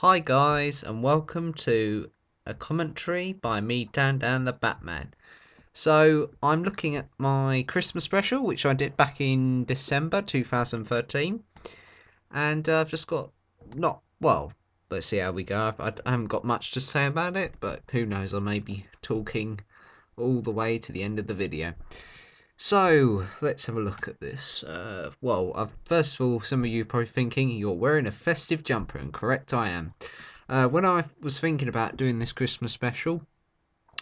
Hi guys, and welcome to a commentary by me, Dan the Batman. So I'm looking at my Christmas special, which I did back in December 2013, and I've just got not well. Let's see how we go. I haven't got much to say about it, but who knows? I may be talking all the way to the end of the video. So let's have a look at this. First of all, some of you are probably thinking you're wearing a festive jumper, and correct I am. When I was thinking about doing this Christmas special,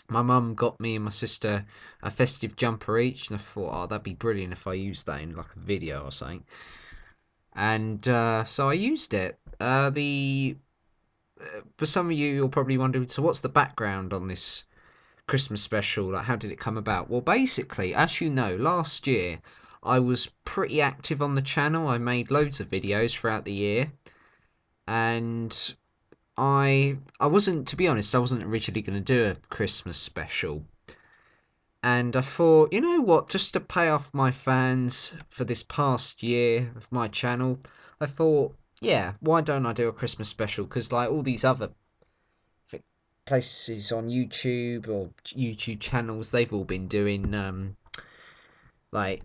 my mum got me and my sister a festive jumper each, and I thought, oh, that'd be brilliant if I used that in like a video or something. And so I used it. The For some of you, you're probably wondering, so what's the background on this Christmas special? Like, how did it come about? Well, basically, as you know, last year I was pretty active on the channel. I made loads of videos throughout the year, and I wasn't, to be honest, I wasn't originally going to do a Christmas special. And I thought, you know what, just to pay off my fans for this past year of my channel, I thought, yeah, why don't I do a Christmas special? Because like all these other places on YouTube or YouTube channels, they've all been doing like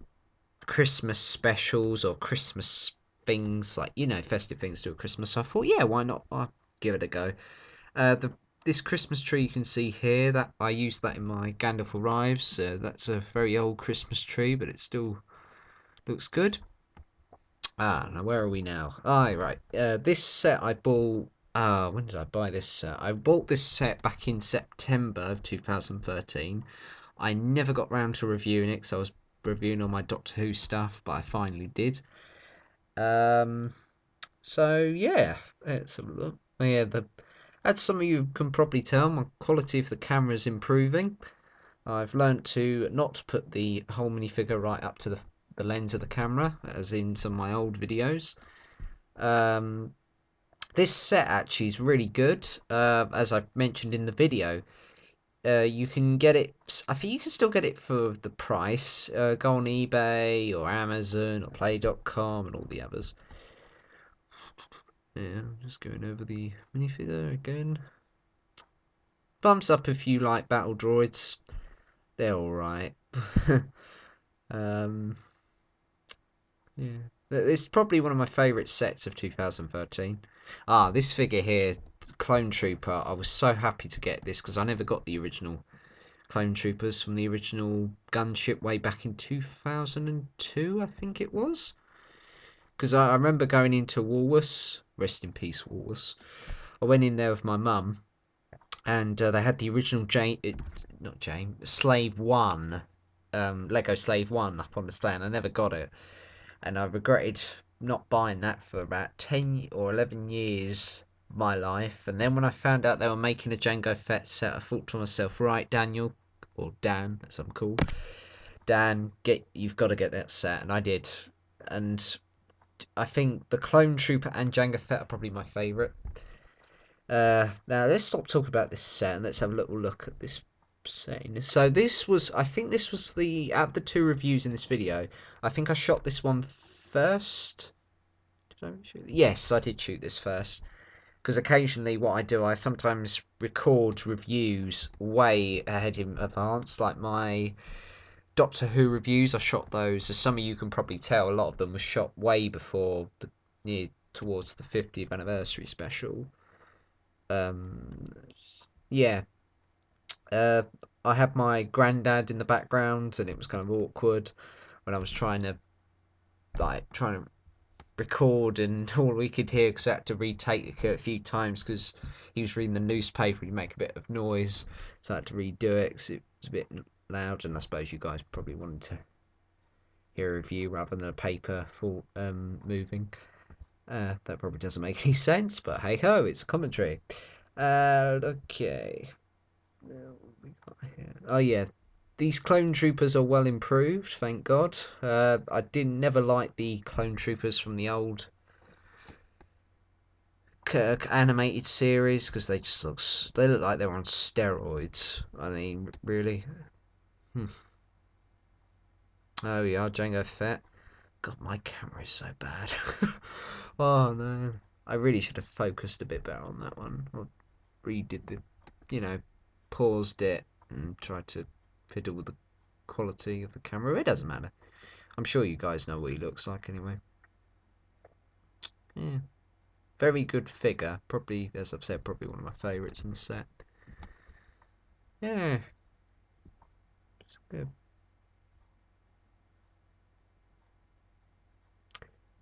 Christmas specials or Christmas things, like, you know, festive things to a Christmas. So I thought, yeah, why not? I'll give it a go. The This Christmas tree you can see here, that I used that in my Gandalf Arrives. That's a very old Christmas tree, but it still looks good. Now where are we now? Right. This set I bought. When did I buy this set? I bought this set back in September of 2013. I never got round to reviewing it because I was reviewing all my Doctor Who stuff, but I finally did. Um, so yeah, let's have a look. Yeah, as some of you can probably tell, my quality of the camera is improving. I've learnt to not put the whole minifigure right up to the lens of the camera, as in some of my old videos. Um, this set actually is really good. As I've mentioned in the video, you can get it. I think you can still get it for the price. Go on eBay or Amazon or Play.com and all the others. Yeah, I'm just going over the minifigure again. Thumbs up if you like battle droids. They're alright. um, yeah. It's probably one of my favourite sets of 2013. This figure here, Clone Trooper. I was so happy to get this because I never got the original Clone Troopers from the original gunship way back in 2002, I think it was. Because I remember going into Woolworths. Rest in peace, Woolworths. I went in there with my mum, and they had the original Slave One, Lego Slave One up on display, and I never got it, and I regretted not buying that for about 10 or 11 years of my life. And then when I found out they were making a Jango Fett set, I thought to myself, right, Daniel, or Dan, as I'm called, Dan, you've got to get that set, and I did. And I think the Clone Trooper and Jango Fett are probably my favourite. Now let's stop talking about this set and let's have a little look at this setting. So I think this was out of the two reviews in this video, I think I shot this one first. Did I shoot? Yes, I did shoot this first. Because occasionally what I do, I sometimes record reviews way ahead in advance, like my Doctor Who reviews. I shot those, as some of you can probably tell, a lot of them were shot way before near towards the 50th anniversary special. Um, yeah. Uh, I had my granddad in the background, and it was kind of awkward when I was trying to record, and all we could hear, because I had to retake it a few times because he was reading the newspaper and he'd make a bit of noise, so I had to redo it because it was a bit loud, and I suppose you guys probably wanted to hear a review rather than a paper for moving. That probably doesn't make any sense, but hey ho, it's a commentary. Okay. Oh yeah, these clone troopers are well improved, thank God. I didn't never like the clone troopers from the old Kirk animated series because they look like they're on steroids. I mean, really. Hmm. Oh yeah, Jango Fett. God, my camera is so bad. Oh no. I really should have focused a bit better on that one. Or redid the, you know, paused it and tried to fiddle with the quality of the camera. It doesn't matter. I'm sure you guys know what he looks like anyway. Yeah. Very good figure. Probably, as I've said, probably one of my favourites in the set. Yeah. It's good.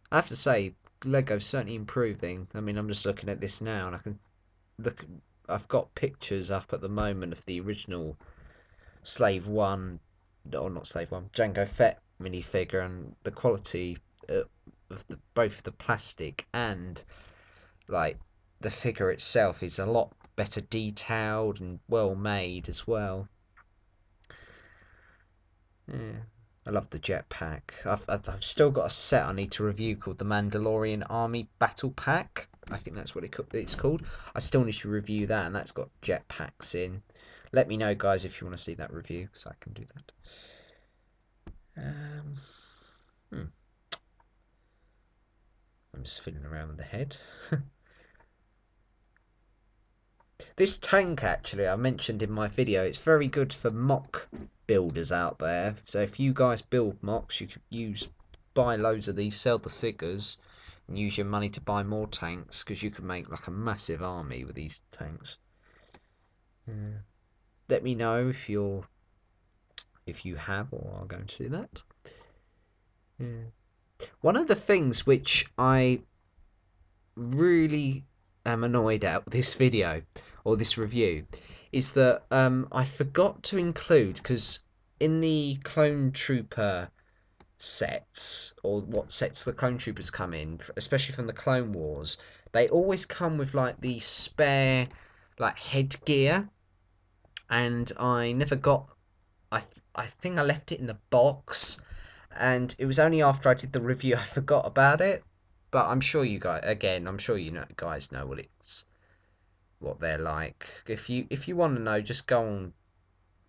I have to say, Lego's certainly improving. I mean, I'm just looking at this now, and I can look. I've got pictures up at the moment of the original Slave One, or not Slave One, Jango Fett minifigure, and the quality of both the plastic and like the figure itself is a lot better detailed and well made as well. Yeah. I love the jetpack. I've still got a set I need to review called the Mandalorian Army Battle Pack. I think that's what it's called. I still need to review that, and that's got jetpacks in. Let me know, guys, if you want to see that review, so I can do that. I'm just fiddling around with the head. This tank, actually, I mentioned in my video, it's very good for mock builders out there. So if you guys build mocks, you could buy loads of these, sell the figures, and use your money to buy more tanks, because you can make like a massive army with these tanks. Yeah. Let me know if you have or are going to do that. Yeah. One of the things which I really am annoyed at with this video or this review is that I forgot to include, because in the Clone Trooper sets, or what sets the Clone Troopers come in, especially from the Clone Wars, they always come with like the spare like headgear, and I never got. I I think I left it in the box, and it was only after I did the review I forgot about it. But I'm sure you guys, again, I'm sure guys know what they're like. If you want to know, just go on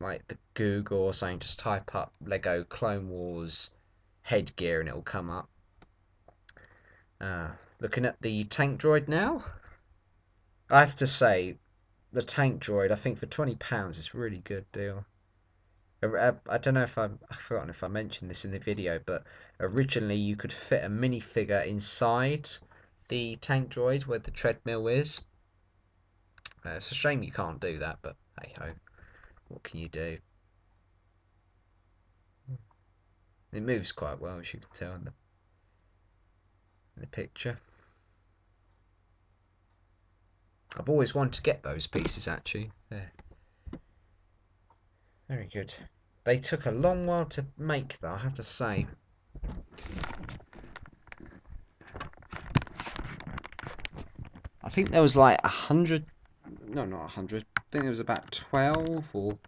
like the Google or something, just type up Lego Clone Wars headgear and it'll come up. Looking at the tank droid now, I have to say the tank droid, I think for £20 it's a really good deal. I don't know if I've forgotten if I mentioned this in the video, but originally you could fit a minifigure inside the tank droid where the treadmill is. It's a shame you can't do that, but hey ho, what can you do? It moves quite well, as you can tell in the picture. I've always wanted to get those pieces, actually. There. Very good. They took a long while to make, though, I have to say. I think there was like 100... No, not 100. I think there was about 12 or...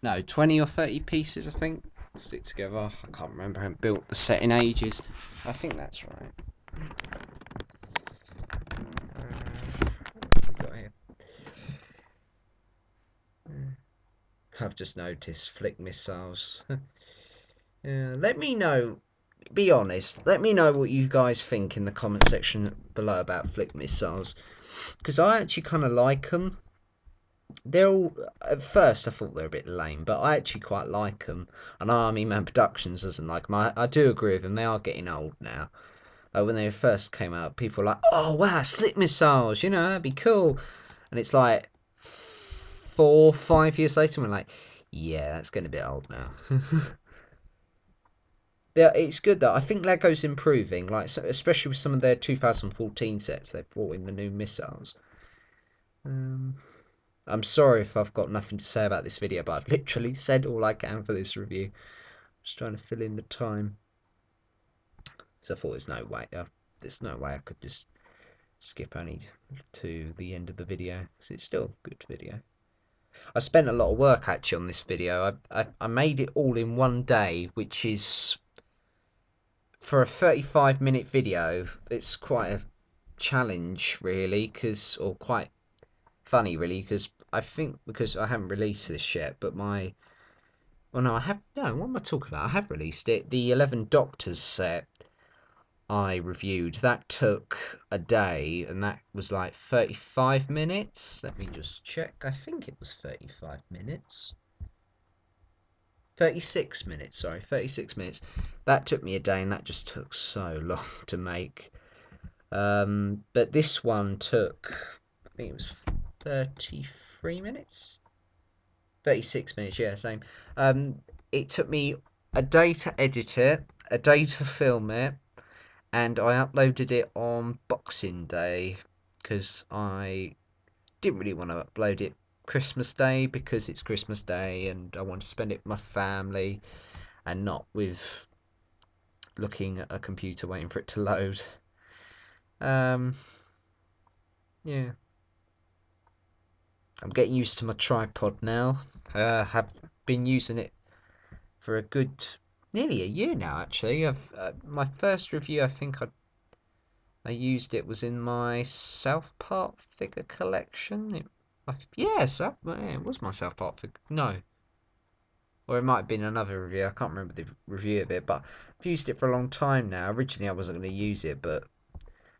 No, 20 or 30 pieces, I think, stick together. I can't remember. I haven't built the set in ages. I think that's right. What have we got here? I've just noticed flick missiles. Yeah, let me know. Be honest. Let me know what you guys think in the comment section below about flick missiles, because I actually kind of like them. They're all, at first I thought they were a bit lame, but I actually quite like them. And Army Man Productions doesn't like them. I do agree with them. They are getting old now. When they first came out, people were like, "Oh wow, it's flick missiles! You know, that'd be cool." And it's like 4, 5 years later, we're like, "Yeah, that's getting a bit old now." Yeah, it's good though. I think Lego's improving, like especially with some of their 2014 sets. They've brought in the new missiles. I'm sorry if I've got nothing to say about this video, but I've literally said all I can for this review. Just trying to fill in the time. So I thought there's no way I could just skip only to the end of the video, because it's still a good video. I spent a lot of work actually on this video. I made it all in one day, which is, for a 35-minute video, it's quite a challenge really, or quite funny really, because I think, because I haven't released this yet, but what am I talking about? I have released it, the 11 Doctors set. I reviewed. That took a day, and that was like 35 minutes. Let me just check. I think it was 35 minutes. 36 minutes, sorry, 36 minutes. That took me a day, and that just took so long to make. But this one took, I think it was 33 minutes? 36 minutes, yeah, same. It took me a day to edit it, a day to film it, and I uploaded it on Boxing Day because I didn't really want to upload it Christmas Day because it's Christmas Day and I want to spend it with my family and not with looking at a computer waiting for it to load. Um, yeah, I'm getting used to my tripod now. Have been using it for a good nearly a year now. Actually, my first review, I think I used it was in my South Park figure collection. It was my South Park figure. No, or it might have been another review. I can't remember the review of it, but I've used it for a long time now. Originally, I wasn't going to use it, but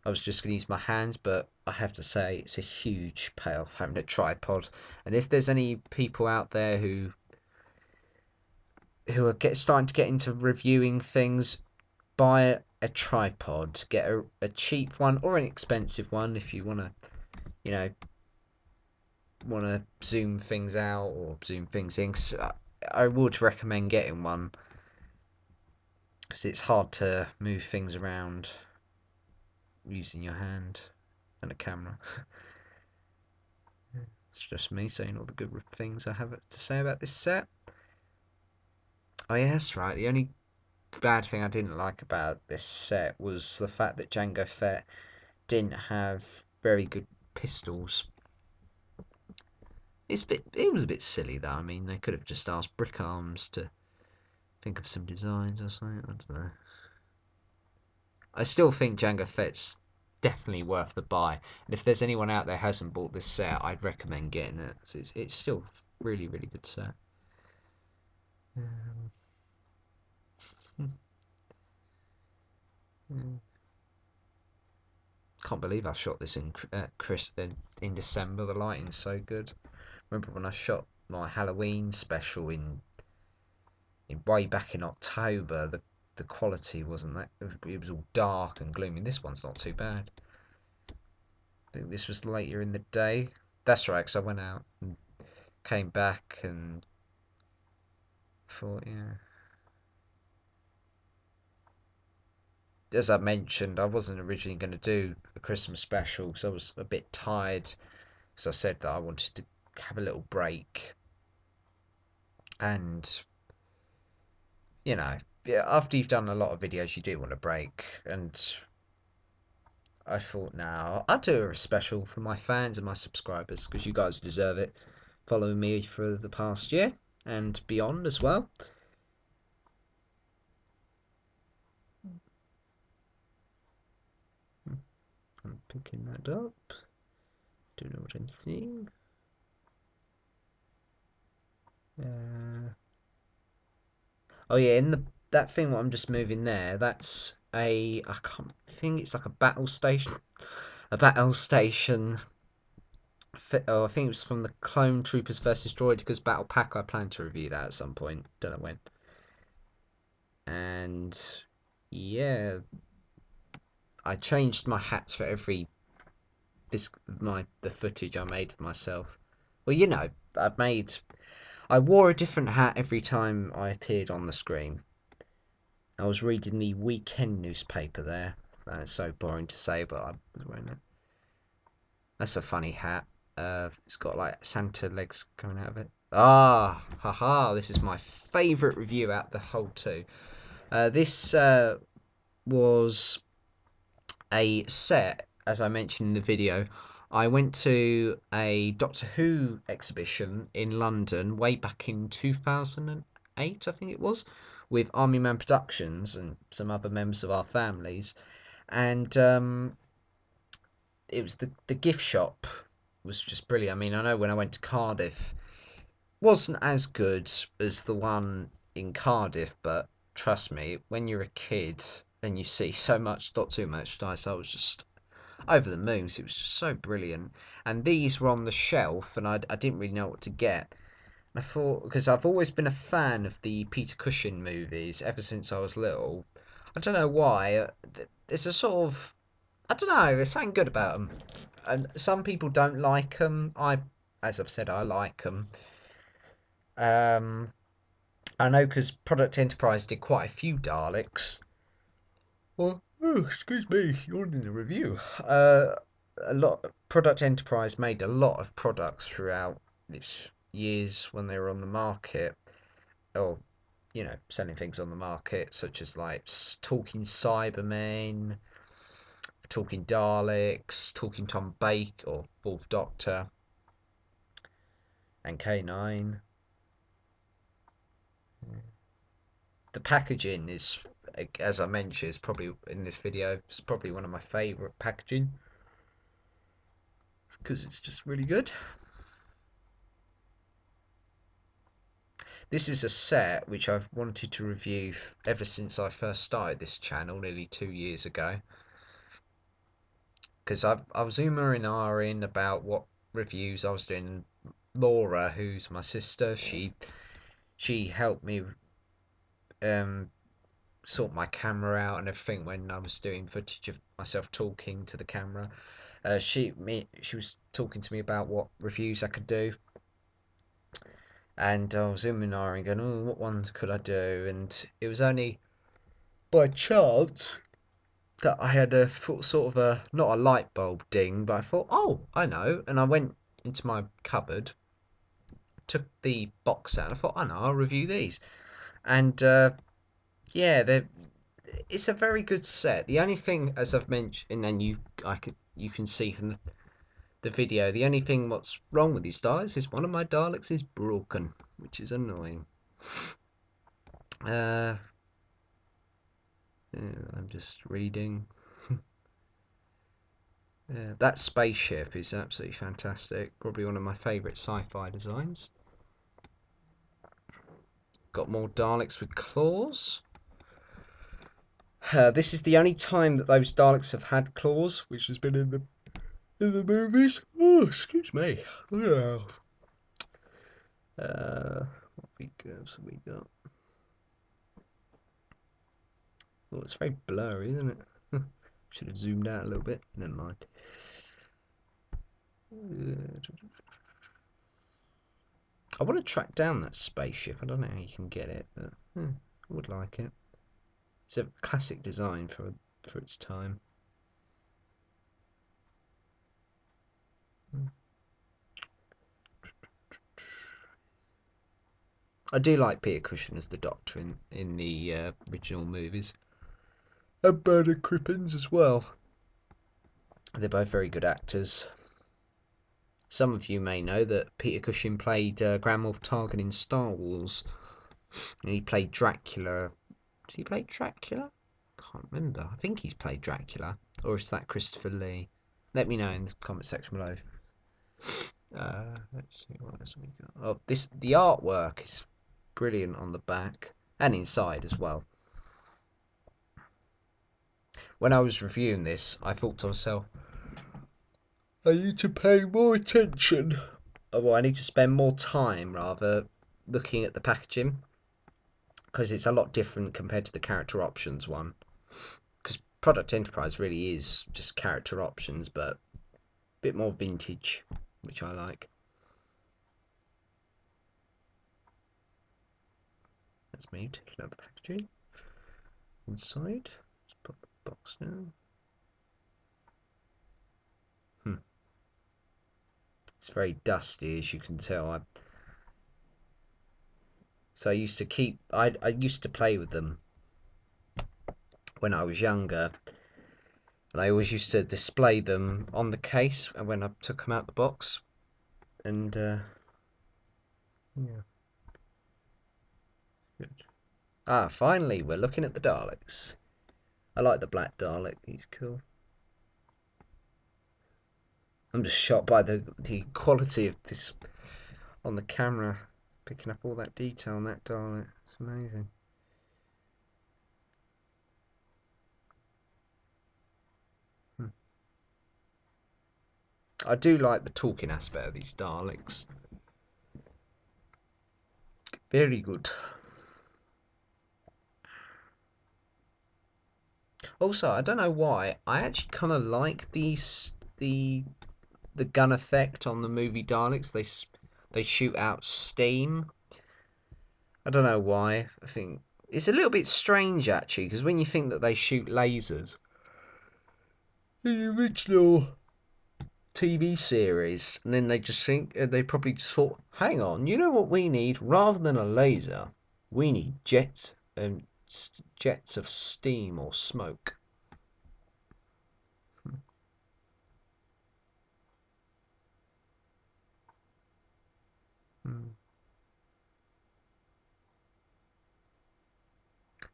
I was just going to use my hands. But I have to say, it's a huge payoff having a tripod. And if there's any people out there who are starting to get into reviewing things, buy a tripod. Get a cheap one or an expensive one if you want to, you know, zoom things out or zoom things in. So I would recommend getting one because it's hard to move things around using your hand and a camera. It's just me saying all the good things I have to say about this set. Oh yeah, that's right. The only bad thing I didn't like about this set was the fact that Jango Fett didn't have very good pistols. It was a bit silly though. I mean, they could have just asked Brick Arms to think of some designs or something. I don't know. I still think Jango Fett's definitely worth the buy. And if there's anyone out there who hasn't bought this set, I'd recommend getting it. It's still really, really good set. Um, Can't believe I shot this in December. The lighting's so good. Remember when I shot my Halloween special in way back in October? The quality wasn't that. It was all dark and gloomy. This one's not too bad. I think this was later in the day. That's right, because I went out and came back and thought, yeah. As I mentioned, I wasn't originally going to do a Christmas special because I was a bit tired. Because I said that I wanted to have a little break. And, you know, yeah, after you've done a lot of videos, you do want a break. And I thought, now I'll do a special for my fans and my subscribers because you guys deserve it. Following me for the past year and beyond as well. I'm picking that up. Don't know what I'm seeing. Oh yeah, in that thing what I'm just moving there, that's I can't think it's like a battle station. A battle station. Oh, I think it was from the Clone Troopers versus Droidekas Battle Pack. I plan to review that at some point. Don't know when. And yeah, I changed my hats for every the footage I made for myself. Well, you know, I wore a different hat every time I appeared on the screen. I was reading the weekend newspaper there. That's so boring to say, but I was wearing it. That's a funny hat. It's got like Santa legs coming out of it. Ah, haha! This is my favourite review out the whole two. This was a set, as I mentioned in the video. I went to a Doctor Who exhibition in London way back in 2008, I think it was, with Army Man Productions and some other members of our families. And it was the gift shop was just brilliant. I mean, I know when I went to Cardiff, wasn't as good as the one in Cardiff, but trust me, when you're a kid and you see so much, not too much dice. I was just over the moon. So it was just so brilliant. And these were on the shelf, and I didn't really know what to get. And I thought, because I've always been a fan of the Peter Cushing movies ever since I was little. I don't know why. It's a sort of, I don't know. There's something good about them. And some people don't like them. As I've said, I like them. Um, I know because Product Enterprise did quite a few Daleks. Well, oh, excuse me, you're in a review. A lot Product Enterprise made a lot of products throughout its years when they were on the market, or selling things on the market, such as like talking Cybermen, talking Daleks, talking Tom Baker or Fourth Doctor, and K9. The packaging is, as I mentioned, is probably in this video. It's probably one of my favourite packaging because it's just really good. This is a set which I've wanted to review ever since I first started this channel nearly 2 years ago. Because I was umming and ahhing about what reviews I was doing. Laura, who's my sister, she helped me sort my camera out and everything when I was doing footage of myself talking to the camera. She was talking to me about what reviews I could do, and I was umming and ahhing, going, "Oh, what ones could I do?" And it was only by chance that I had a sort of a, not a light bulb ding, but I thought, oh, I know, and I went into my cupboard, took the box out, and I thought, I know, I'll review these, and yeah, it's a very good set. The only thing, as I've mentioned, and you can see from the video, the only thing what's wrong with these dials is one of my Daleks is broken, which is annoying. Uh, I'm just reading. That spaceship is absolutely fantastic. Probably one of my favourite sci-fi designs. Got more Daleks with claws. This is the only time that those Daleks have had claws, which has been in the movies. Oh, excuse me. Yeah. What else have we got? Oh, it's very blurry, isn't it? Should have zoomed out a little bit. Never mind. I want to track down that spaceship. I don't know how you can get it, but I would like it. It's a classic design for its time. I do like Peter Cushing as the Doctor in the original movies, and Bernard Cribbins as well. They're both very good actors. Some of you may know that Peter Cushing played Grand Moff Tarkin in Star Wars, and he played Dracula. Did he play Dracula? Can't remember. I think he's played Dracula, or is that Christopher Lee? Let me know in the comment section below. Let's see what else we got. Oh, the artwork is brilliant on the back and inside as well. When I was reviewing this, I thought to myself, I need to pay more attention. Well, I need to spend more time rather looking at the packaging, because it's a lot different compared to the character options one. Because Product Enterprise really is just character options, but a bit more vintage, which I like. That's me taking out the packaging. Inside, let's put the box down. It's very dusty, as you can tell. So I used to I used to play with them when I was younger, and I always used to display them on the case when I took them out the box. And yeah, good. Ah, finally, we're looking at the Daleks. I like the black Dalek. He's cool. I'm just shocked by the quality of this on the camera, picking up all that detail on that Dalek. It's amazing. I do like the talking aspect of these Daleks. Very good. Also, I don't know why, I actually kind of like the gun effect on the movie Daleks. They shoot out steam. I don't know why. I think it's a little bit strange actually, because when you think that they shoot lasers, the original TV series, and then they just think they probably just thought, hang on, you know what we need rather than a laser? We need jets of steam or smoke. Hmm.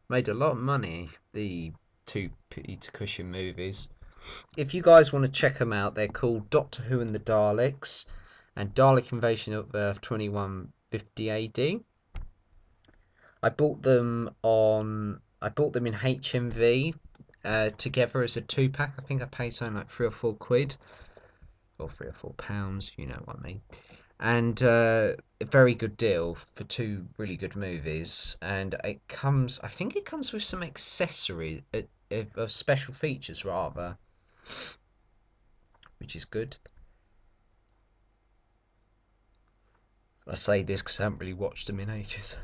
Made a lot of money, the two Peter Cushing movies. If you guys want to check them out, they're called Doctor Who and the Daleks and Dalek Invasion of Earth 2150 AD. I bought them in HMV together as a 2 pack. I think I paid something like £3 or £4, or £3 or £4. You know what I mean. And a very good deal for two really good movies. And I think it comes with some accessories, special features rather, which is good. I say this because I haven't really watched them in ages.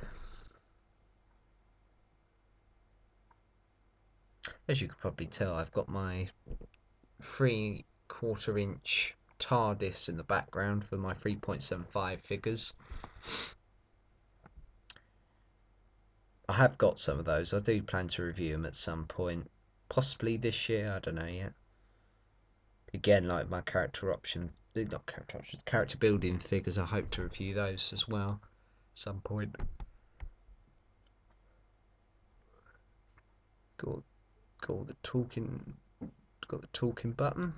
As you can probably tell, I've got my 3/4 inch TARDIS in the background for my 3.75 figures. I have got some of those. I do plan to review them at some point. Possibly this year, I don't know yet. Again, like my not character options, character building figures, I hope to review those as well at some point. Got, got the talking, got the talking button.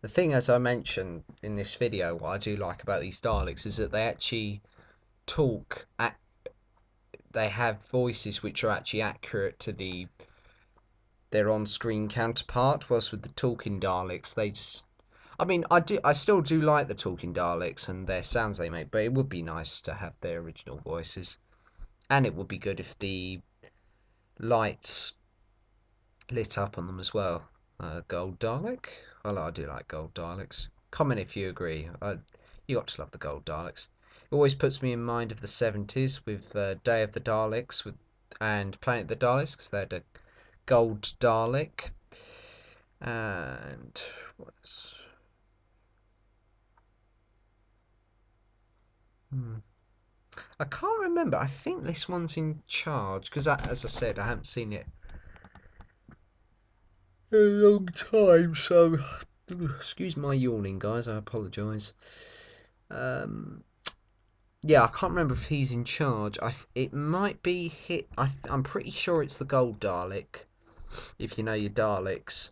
The thing, as I mentioned in this video, what I do like about these Daleks is that they actually talk at, they have voices which are actually accurate to their on-screen counterpart, whilst with the talking Daleks, they just, I mean, I still do like the talking Daleks and their sounds they make, but it would be nice to have their original voices. And it would be good if the lights lit up on them as well. Gold Dalek? Well, I do like gold Daleks. Comment if you agree. You got to love the gold Daleks. It always puts me in mind of the 70s with Day of the Daleks and Planet of the Daleks, because they had a gold Dalek. And what's... Hmm. I can't remember. I think this one's in charge, because as I said, I haven't seen it in a long time, so excuse my yawning, guys. I apologise. Um, yeah, I can't remember if he's in charge. It might be hit. I'm pretty sure it's the Gold Dalek. If you know your Daleks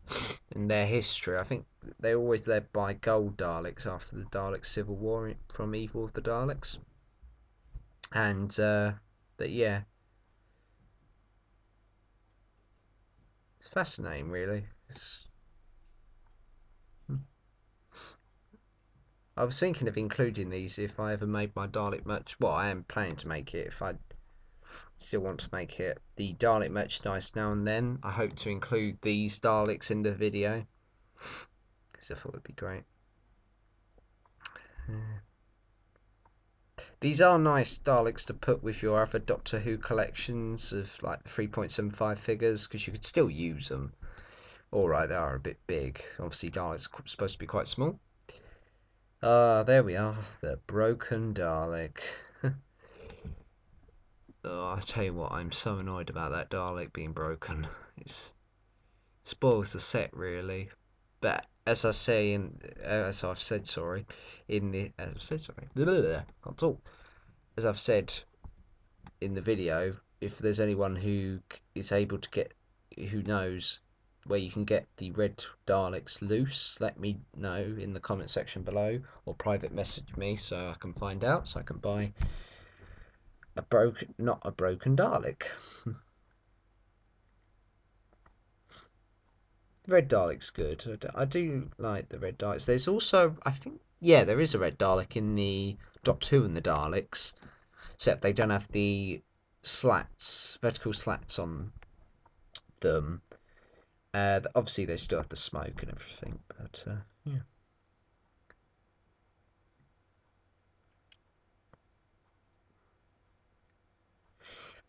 and their history, I think they're always led by Gold Daleks after the Dalek Civil War from Evil of the Daleks. And that, yeah, it's fascinating, really. I was thinking of including these if I ever made my Dalek merch. Well, I am planning to make it if I still want to make it. The Dalek merchandise now and then. I hope to include these Daleks in the video, because I thought it would be great. These are nice Daleks to put with your other Doctor Who collections of like 3.75 figures, because you could still use them. Alright, they are a bit big. Obviously, Daleks are supposed to be quite small. Ah, there we are. The broken Dalek. Oh, I tell you what, I'm so annoyed about that Dalek being broken. It spoils the set, really. But as I say as I've said, sorry, as I've said, sorry, can't talk. As I've said in the video, if there's anyone who is able to get, who knows where you can get the red Daleks loose, let me know in the comment section below, or private message me so I can find out, so I can buy not a broken Dalek. Red Dalek's good. I do like the Red Daleks. There's also, I think, yeah, there is a Red Dalek in the Doctor Who and the Daleks, except they don't have the slats, vertical slats on them. Obviously, they still have the smoke and everything, but yeah.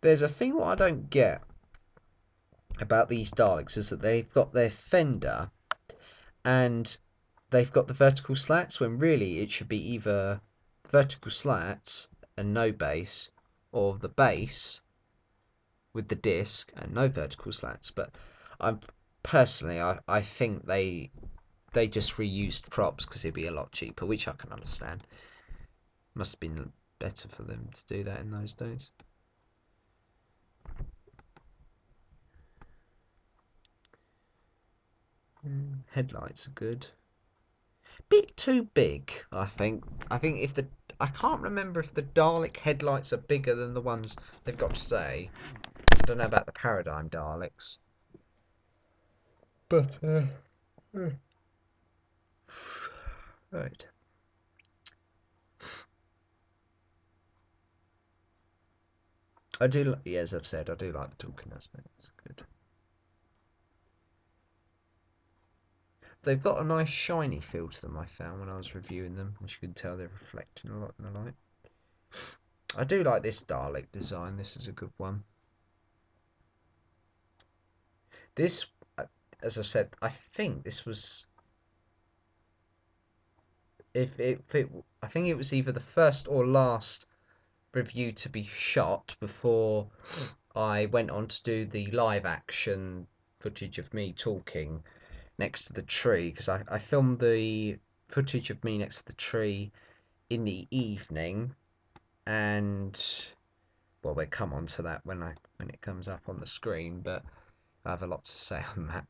There's a thing what I don't get about these Daleks is that they've got their fender and they've got the vertical slats when really it should be either vertical slats and no base, or the base with the disc and no vertical slats. But I'm personally, I think they just reused props because it'd be a lot cheaper, which I can understand. Must have been better for them to do that in those days. Headlights are good. Bit too big, I think. If the I can't remember if the Dalek headlights are bigger than the ones they've got today. I don't know about the Paradigm Daleks, but right. I do, yeah, as I've said, I do like the talking aspect. It's good. They've got a nice shiny feel to them, I found when I was reviewing them. As you can tell, they're reflecting a lot in the light. I do like this Dalek design. This is a good one. This, as I've said, I think this was, I think it was either the first or last review to be shot before I went on to do the live action footage of me talking next to the tree, because I filmed the footage of me next to the tree in the evening, and well, we'll come on to that when it comes up on the screen, but I have a lot to say on that.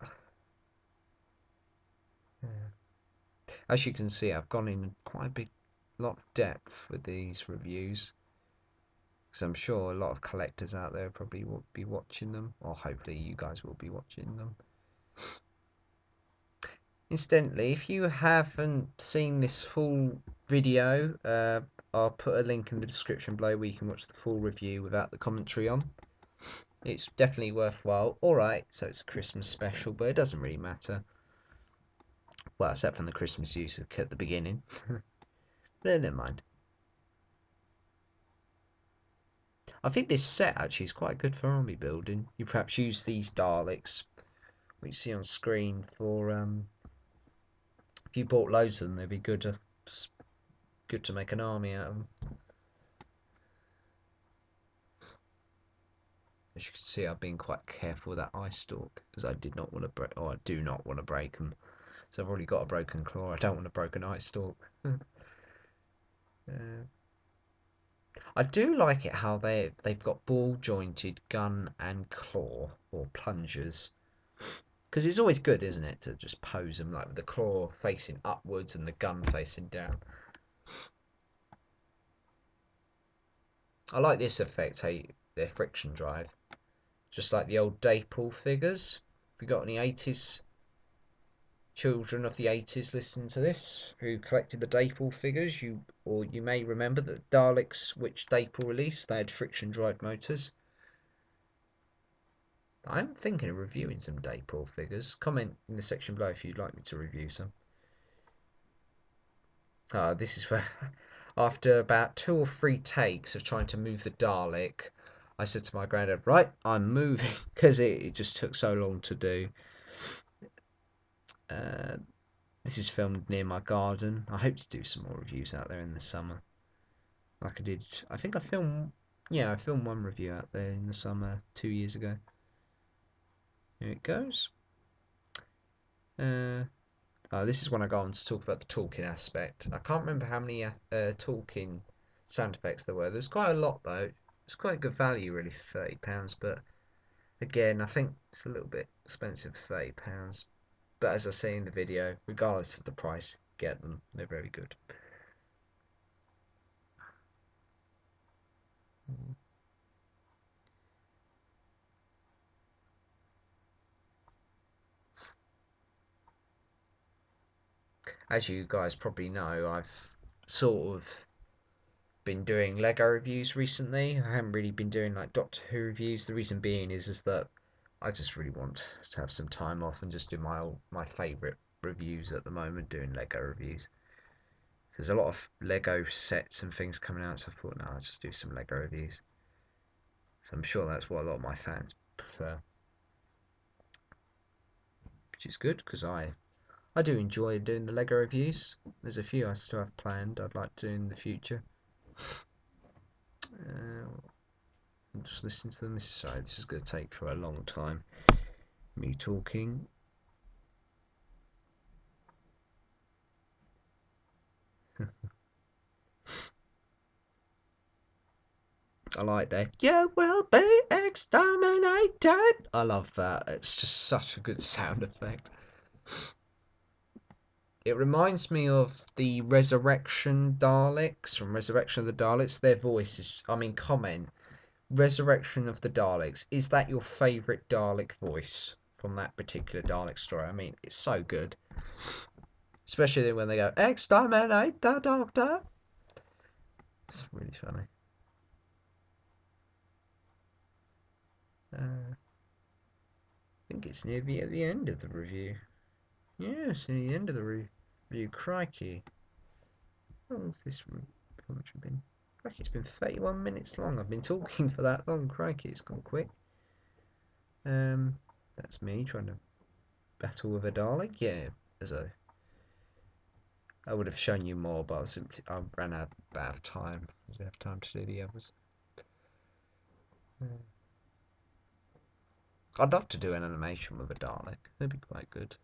As you can see, I've gone in quite a big lot of depth with these reviews, because I'm sure a lot of collectors out there probably will be watching them, or hopefully you guys will be watching them. Incidentally, if you haven't seen this full video, I'll put a link in the description below where you can watch the full review without the commentary on. It's definitely worthwhile. Alright, so it's a Christmas special, but it doesn't really matter. Well, except from the Christmas music at the beginning. Never mind. I think this set actually is quite good for army building. You perhaps use these Daleks, which you see on screen, for if you bought loads of them, they'd be good to make an army out of them. As you can see, I've been quite careful with that eye stalk because I did not want to break, or I do not want to break them. So I've already got a broken claw. I don't want a broken eye stalk. I do like it how they've got ball jointed gun and claw, or plungers, because it's always good, isn't it, to just pose them like with the claw facing upwards and the gun facing down. I like this effect, hey, their friction drive, just like the old Daypool figures. Have you got any 80s children of the 80s listening to this who collected the Daypool figures? You may remember that Daleks, which Daypool released, they had friction drive motors. I'm thinking of reviewing some Daypool figures. Comment in the section below if you'd like me to review some. This is where, after about 2 or 3 takes of trying to move the Dalek, I said to my granddad, right, I'm moving, because it just took so long to do. This is filmed near my garden. I hope to do some more reviews out there in the summer. Like I did, I think I filmed, yeah, I filmed one review out there in the summer 2 years ago. Here it goes. This is when I go on to talk about the talking aspect. I can't remember how many talking sound effects there were. There's quite a lot though. It's quite good value really for £30, but again, I think it's a little bit expensive for £30. But as I say in the video, regardless of the price, get them. They're very good. as you guys probably know, I've sort of been doing Lego reviews recently. I haven't really been doing like Doctor Who reviews. The reason being is that I just really want to have some time off and just do my favourite reviews at the moment, doing Lego reviews. There's a lot of Lego sets and things coming out, so I thought, no, I'll just do some Lego reviews. So I'm sure that's what a lot of my fans prefer, which is good because I do enjoy doing the Lego reviews. There's a few I still have planned I'd like to do in the future. I'm just listening to them. Sorry, this is going to take for a long time. Me talking. I like that. You will be exterminated. I love that. It's just such a good sound effect. It reminds me of the Resurrection Daleks from Resurrection of the Daleks. Their voices, I mean, comment. Resurrection of the Daleks. Is that your favourite Dalek voice from that particular Dalek story? I mean, it's so good. Especially when they go, exterminate the Doctor. It's really funny. I think it's near the end of the review. Yeah, it's near the end of the review. Crikey. How long's this commentary been? Crikey, it's been 31 minutes long. I've been talking for that long. Crikey, it's gone quick. That's me trying to battle with a Dalek. Yeah, I would have shown you more, but I ran out of time. I didn't have time to do the others. I'd love to do an animation with a Dalek. That'd be quite good.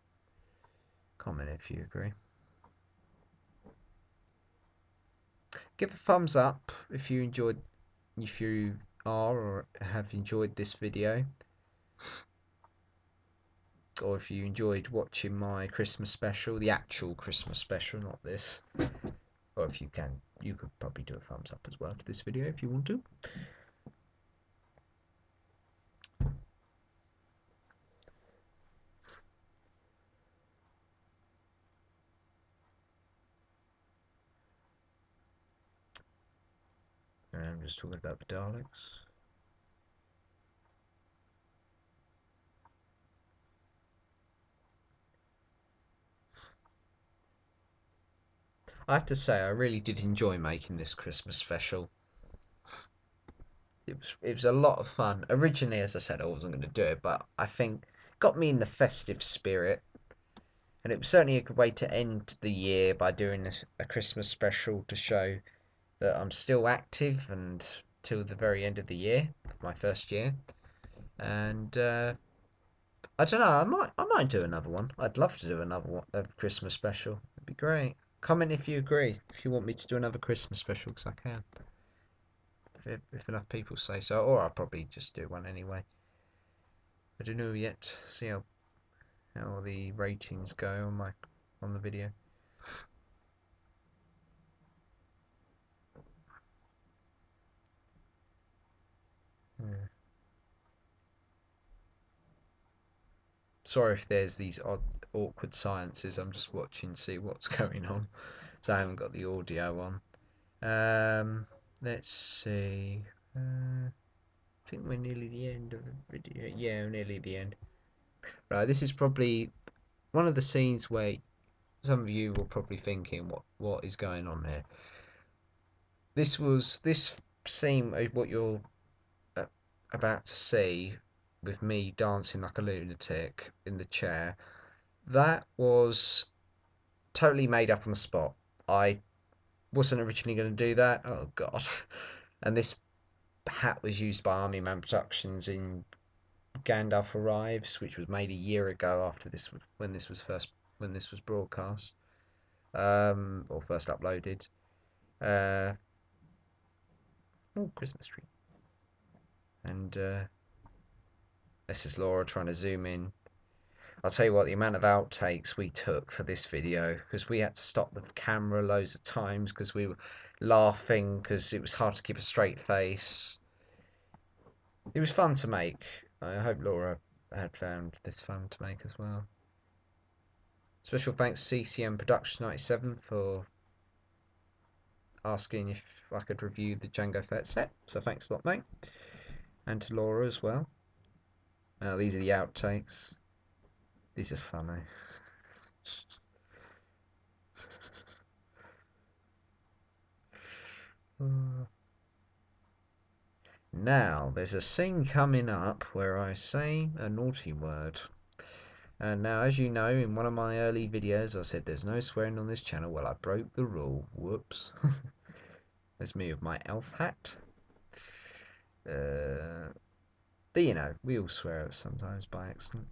Comment if you agree. Give a thumbs up if you are or have enjoyed this video, or if you enjoyed watching my Christmas special, the actual Christmas special, not this. Or if you can, you could probably do a thumbs up as well to this video if you want to. And I'm just talking about the Daleks. I have to say, I really did enjoy making this Christmas special. It was a lot of fun. Originally, as I said, I wasn't going to do it, but I think it got me in the festive spirit. And it was certainly a good way to end the year by doing a Christmas special to show that I'm still active and till the very end of the year, my first year. And I don't know, I might do another one. I'd love to do another one, a Christmas special. It'd be great. Comment if you agree, if you want me to do another Christmas special, because I can. If enough people say so, or I'll probably just do one anyway. I don't know yet. See how the ratings go on the video. Yeah. Sorry if there's these awkward silences. I'm just watching to see what's going on, so I haven't got the audio on. Let's see. I think we're nearly the end of the video. Yeah, we're nearly the end. Right, this is probably one of the scenes where some of you were probably thinking, what is going on here? This scene, what you're about to see, with me dancing like a lunatic in the chair, that was totally made up on the spot. I wasn't originally going to do that. Oh God! And this hat was used by Army Man Productions in Gandalf Arrives, which was made a year ago after this, when this was broadcast, or first uploaded. Oh, Christmas tree. And this is Laura trying to zoom in. I'll tell you what, the amount of outtakes we took for this video, because we had to stop the camera loads of times because we were laughing because it was hard to keep a straight face. It was fun to make. I hope Laura had found this fun to make as well. Special thanks CCM Production 97 for asking if I could review the Jango Fett set. So thanks a lot, mate. And to Laura as well. These are the outtakes. These are funny. Now, there's a scene coming up where I say a naughty word. And now, as you know, in one of my early videos I said there's no swearing on this channel. Well, I broke the rule. Whoops. There's me with my elf hat. But you know, we all swear sometimes by accident.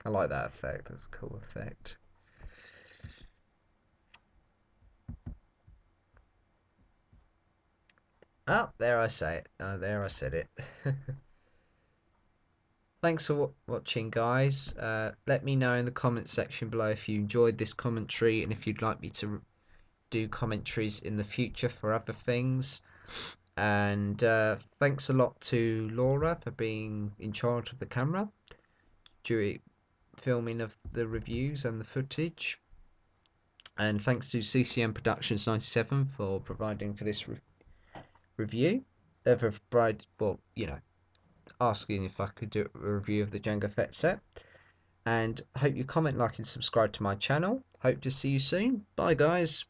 I like that effect. That's a cool effect. Oh, there I say it. There I said it. Thanks for watching, guys. Let me know in the comment section below if you enjoyed this commentary and if you'd like me to do commentaries in the future for other things. And thanks a lot to Laura for being in charge of the camera during filming of the reviews and the footage. And thanks to CCM Productions 97 for providing for this review. Well, you know, asking if I could do a review of the Jango Fett set. And hope you comment, like, and subscribe to my channel. Hope to see you soon. Bye, guys.